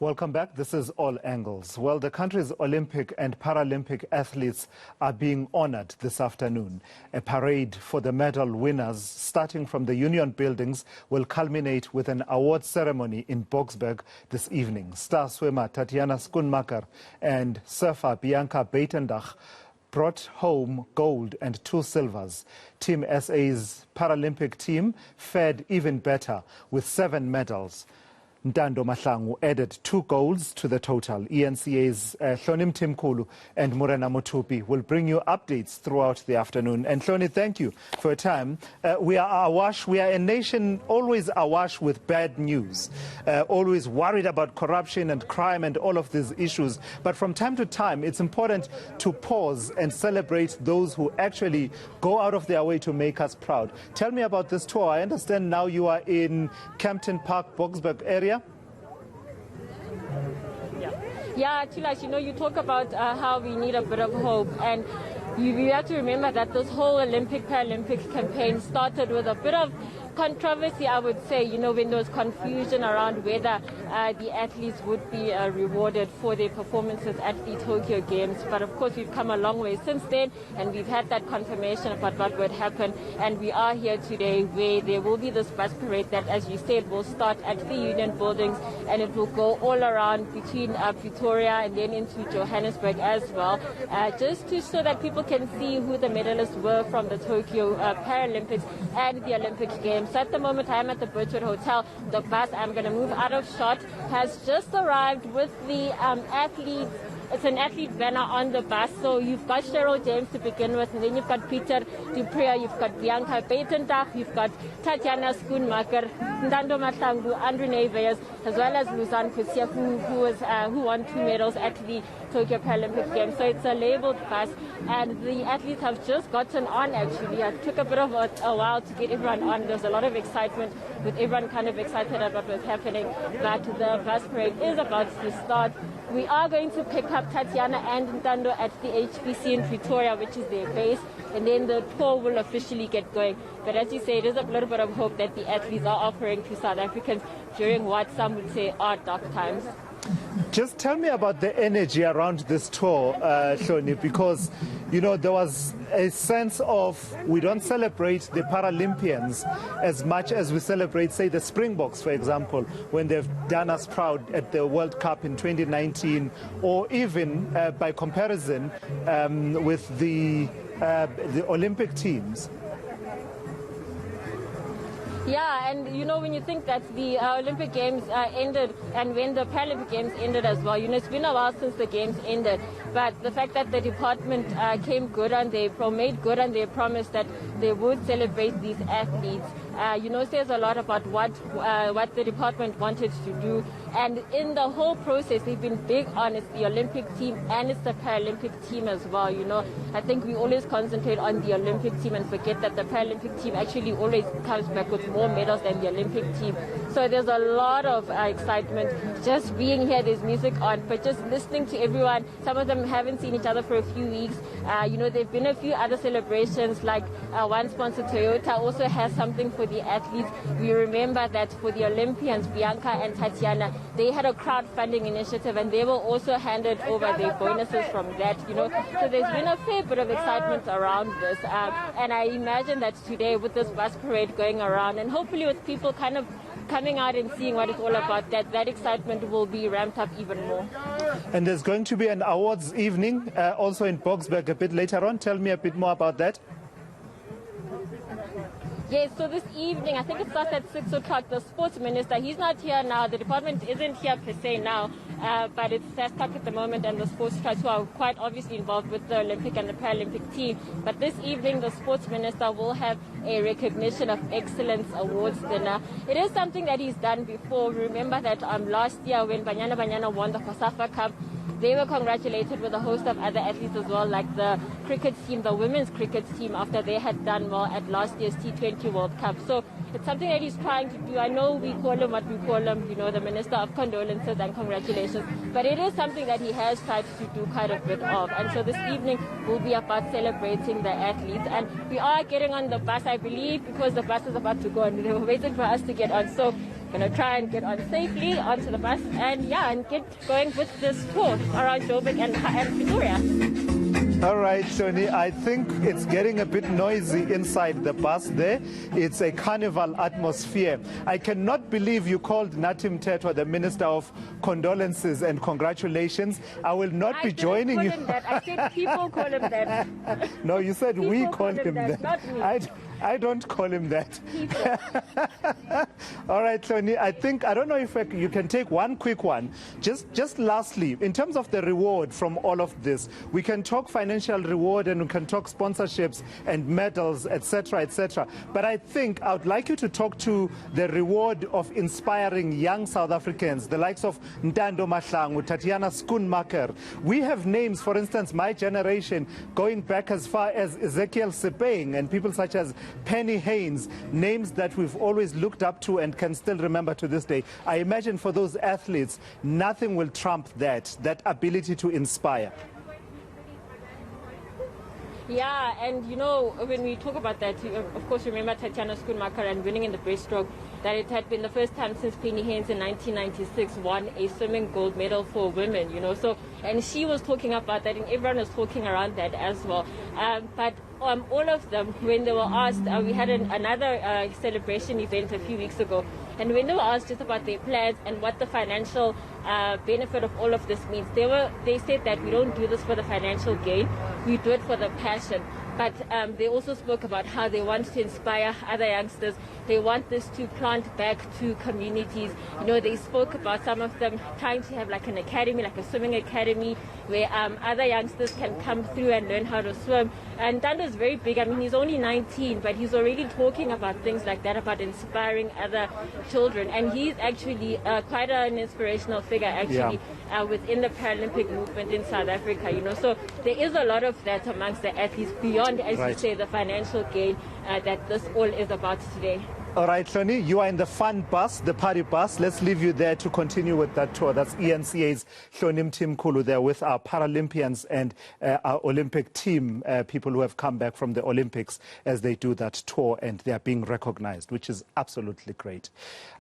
Welcome back. This is All Angles. Well, the country's Olympic and Paralympic athletes are being honored this afternoon. A parade for the medal winners, starting from the Union buildings, will culminate with an award ceremony in Boksburg this evening. Star swimmer Tatiana Schoenmaker and surfer Bianca Buitendach brought home gold and 2 silvers. Team SA's Paralympic team fared even better with 7 medals. Mahlangu added 2 golds to the total. eNCA's Hloni Mtinkulu and Morena Mutupi will bring you updates throughout the afternoon. And Hloni, thank you for your time. We are awash. We are a nation always awash with bad news, always worried about corruption and crime and all of these issues. But from time to time, it's important to pause and celebrate those who actually go out of their way to make us proud. Tell me about this tour. I understand now you are in Kempton Park, Boksburg area. Yeah, Chilash, you talk about how we need a bit of hope, and we have to remember that this whole Paralympics campaign started with a bit of controversy, I would say, when there was confusion around whether the athletes would be rewarded for their performances at the Tokyo Games. But of course, we've come a long way since then, and we've had that confirmation about what would happen. And we are here today where there will be this bus parade that, as you said, will start at the Union buildings, and it will go all around between Pretoria and then into Johannesburg as well, just so that people can see who the medalists were from the Tokyo Paralympics and the Olympic Games. So at the moment, I'm at the Birchwood Hotel. The bus, I'm going to move out of shot, has just arrived with the athletes. It's an athlete banner on the bus. So you've got Cheryl James to begin with, and then you've got Peter Dupree, you've got Bianca Buitendach, you've got Tatiana Schoenmaker, Mahlangu, Andrew Neves, as well as Luzanne Kusia, who won 2 medals at the Tokyo Paralympic Games. So it's a labeled bus, and the athletes have just gotten on, actually. It took a bit of a while to get everyone on. There's a lot of excitement with everyone kind of excited about what's happening, but the bus parade is about to start. We are going to pick up Tatiana and Ntando at the HPC in Pretoria, which is their base, and then the tour will officially get going. But as you say, it is a little bit of hope that the athletes are offering to South Africans during what some would say are dark times. Just tell me about the energy around this tour, Hloni, because, there was a sense of we don't celebrate the Paralympians as much as we celebrate, say, the Springboks, for example, when they've done us proud at the World Cup in 2019, or even, by comparison, with the Olympic teams. Yeah, and when you think that the Olympic Games ended and when the Paralympic Games ended as well, it's been a while since the Games ended. But the fact that the department made good on their promise that they would celebrate these athletes, says a lot about what the department wanted to do. And in the whole process, they've been big on it's the Olympic team and it's the Paralympic team as well. I think we always concentrate on the Olympic team and forget that the Paralympic team actually always comes back with more medals than the Olympic team. So there's a lot of excitement just being here. There's music on, but just listening to everyone. Some of them haven't seen each other for a few weeks. There've been a few other celebrations, like one sponsor, Toyota, also has something for the athletes. We remember that for the Olympians, Bianca and Tatiana, they had a crowdfunding initiative, and they were also handed over their bonuses from that. So there's been a fair bit of excitement around this, and I imagine that today, with this bus parade going around, and hopefully with people kind of coming out and seeing what it's all about, that excitement will be ramped up even more. And there's going to be an awards evening also in Boksburg a bit later on. Tell me a bit more about that. Yes, so this evening, I think it starts at 6 o'clock. The sports minister, he's not here now. The department isn't here per se now, but it's stuck at the moment, and the sports trust, who are quite obviously involved with the Olympic and the Paralympic team. But this evening, the sports minister will have a recognition of excellence awards dinner. It is something that he's done before. Remember that last year when Banyana won the COSAFA Cup, they were congratulated with a host of other athletes as well, like the cricket team, the women's cricket team, after they had done well at last year's T20 World Cup. So it's something that he's trying to do. I know we call him what we call him, the Minister of Condolences and Congratulations, but it is something that he has tried to do quite a bit of. And so this evening will be about celebrating the athletes. And we are getting on the bus, I believe, because the bus is about to go, and they were waiting for us to get on. So going to try and get on safely onto the bus and get going with this tour around Joburg and Pretoria. All right, Hloni, I think it's getting a bit noisy inside the bus there. It's a carnival atmosphere. I cannot believe you called Nathi Mthethwa the Minister of Condolences and Congratulations. I will not be joining you. I didn't call him that. I said people call him that. No, you said people we call him that. Not me. I don't call him that. All right, Hloni, I don't know if you can take one quick one. Just lastly, in terms of the reward from all of this, we can talk financial reward and we can talk sponsorships and medals, etc., etc. But I think I would like you to talk to the reward of inspiring young South Africans, the likes of Ntando Mahlangu, Tatiana Schoonmaker. We have names, for instance, my generation, going back as far as Ezekiel Sepeng and people such as Penny Haynes, names that we've always looked up to and can still remember to this day. I imagine for those athletes, nothing will trump that ability to inspire. Yeah, and when we talk about that, of course, remember Tatiana Schoonmaker and winning in the breaststroke, that it had been the first time since Penny Haynes in 1996 won a swimming gold medal for women, So, and she was talking about that, and everyone was talking around that as well. But all of them, when they were asked, we had another celebration event a few weeks ago, and when they were asked just about their plans and what the financial benefit of all of this means, they said that we don't do this for the financial gain, we do it for the passion. But they also spoke about how they want to inspire other youngsters. They want this to plant back to communities. They spoke about some of them trying to have like an academy, like a swimming academy, where other youngsters can come through and learn how to swim. And Ntando is very big. I mean, he's only 19, but he's already talking about things like that, about inspiring other children. And he's actually quite an inspirational figure, actually, within the Paralympic movement in South Africa. So there is a lot of that amongst the athletes beyond, as you say, the financial gain that this all is about today. All right, Hloni, you are in the fun bus, the party bus. Let's leave you there to continue with that tour. That's eNCA's Hloni Mtinkulu there with our Paralympians and our Olympic team, people who have come back from the Olympics as they do that tour, and they are being recognized, which is absolutely great.